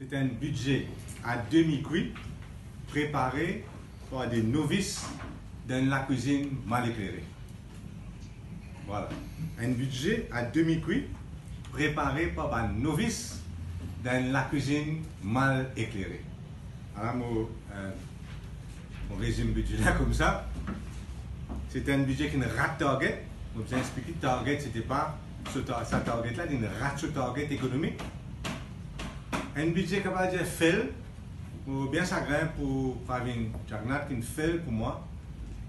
C'est un budget à demi-cuit préparé par des novices dans la cuisine mal éclairée. Voilà. Un budget à demi-cuit préparé par un novice dans la cuisine mal éclairée. Alors, on résume le budget là comme ça. C'était un budget qui ne rate target. Je vous ai expliqué que target, c'était pas sa target là, il rate ce target économique. Un budget capable de dire fait, ou bien chagrin pour Fabien Jagnat qui fait pour moi,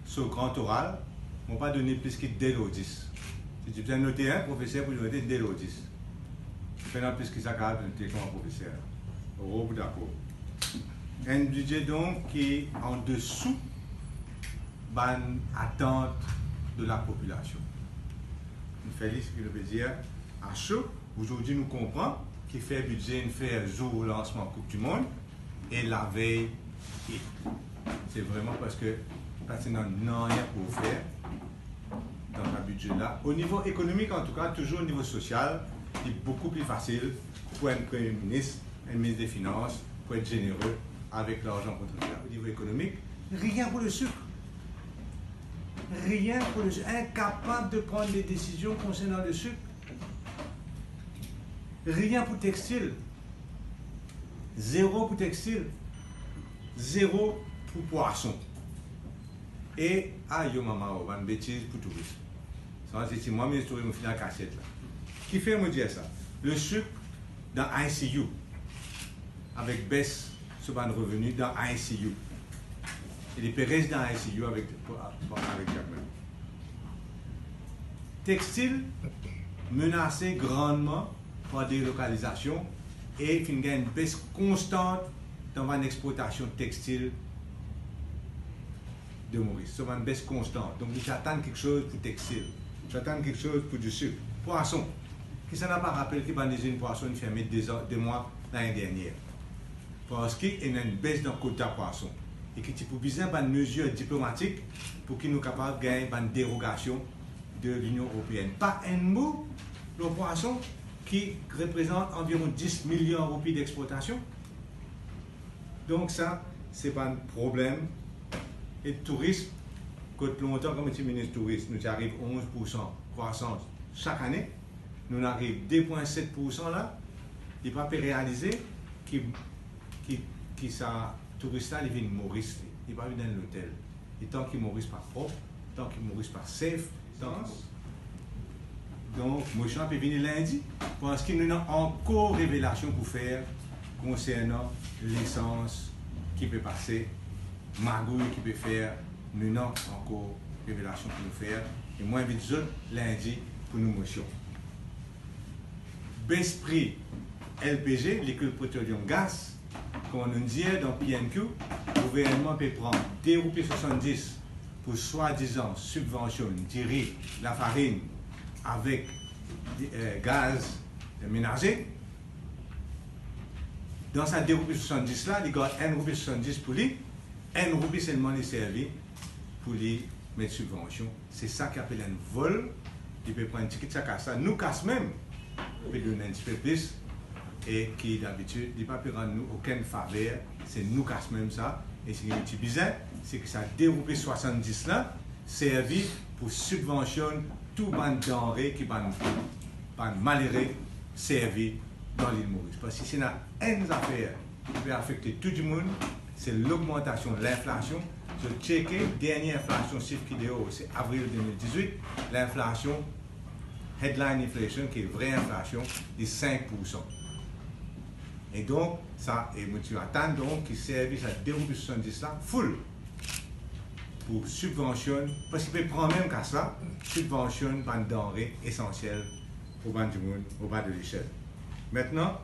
sur le grand oral, on ne va pas donner plus que 10 ou 10. Si tu peux noter un professeur pour noter 10 ou 10. Fais-en plus que ça capable de noter comme un professeur. Euro ou d'accord. Un budget donc qui est en dessous de l'attente de la population. Nous faisons ce que veut dire à chaud. Aujourd'hui, nous comprenons qu'il fait budget, il fait jour au lancement Coupe du Monde et la veille. C'est vraiment parce que n'a rien pour faire dans un budget-là. Au niveau économique, en tout cas, toujours au niveau social, c'est beaucoup plus facile pour un Premier ministre, un ministre des Finances, pour être généreux avec l'argent contribuable. Au niveau économique, rien pour le sucre. Rien pour le sucre. Incapable de prendre des décisions concernant le sucre. Rien pour textile. Zéro pour textile. Zéro pour poisson. Et, aïe, maman, une bêtise pour tourisme. Ça, c'est moi, mais je me fais la cassette là. Qui fait me dire ça? Le sucre dans ICU, avec baisse sur le revenu dans ICU. Et les périsses dans ICU avec Jackman. Textile menacé grandement par délocalisation et il y a une baisse constante dans l'exportation textile de Maurice. C'est une baisse constante. Donc j'attends quelque chose pour textile. J'attends quelque chose pour du sucre. Poisson. Qui s'en a pas rappelé qu'il y a une poisson fermée 2 mois l'année dernière. Parce qu'il y a une baisse dans le quota poisson. Et que tu peux besoin d'une mesure diplomatique pour qu'il nous capable de gagner une dérogation de l'Union européenne. Pas un mot, le poisson qui représente environ 10 millions de roupies d'exportation. Donc ça, c'est pas un problème. Et le tourisme, quand longtemps comme ministre tourisme, nous arrivons 11% croissance chaque année. Nous arrivons 2,7% là. Il ne peut pas réaliser qui ça touriste là, il vient de Maurice, il va venir dans l'hôtel. Et tant qu'il Maurice pas propre, tant qu'il Maurice pas safe, donc moi je peux venir lundi parce qu'il nous a encore révélation pour faire concernant l'essence qui peut passer, magouille qui peut faire, nous avons encore révélation pour nous faire. Et moi invite eux lundi pour nous motion. Baisse prix LPG, liquide pétroleum gaz. Comme on nous dit dans PNQ, le gouvernement peut prendre 2,70 € pour soi-disant subventionner la farine avec gaz ménager. Dans sa 2,70 € là, il gagne 1,70 € pour lui, 1 € seulement les servi pour lui mettre subvention. C'est ça qui appelle un vol. Il peut prendre un ticket de ça. Nous casse même, il peut donner un petit peu plus. Et qui d'habitude ne peut pas rendre nous aucune faveur, c'est nous qui casse même ça. Et ce qui est bizarre, c'est que ça 2,70 € là, servi pour subventionner tout les denrées qui sont malheureux servi dans l'île Maurice. Parce que c'est une affaire qui peut affecter tout le monde, c'est l'augmentation de l'inflation. Je checké, dernière inflation chiffre vidéo, c'est avril 2018, l'inflation, headline inflation, qui est vraie inflation, est 5%. Et donc, ça, et monsieur attend donc qu'il service à 2,70 € là, full, pour subventionner, parce qu'il peut prendre même qu'à ça, subventionne une denrée essentielle au bas du monde, au bas de l'échelle. Maintenant,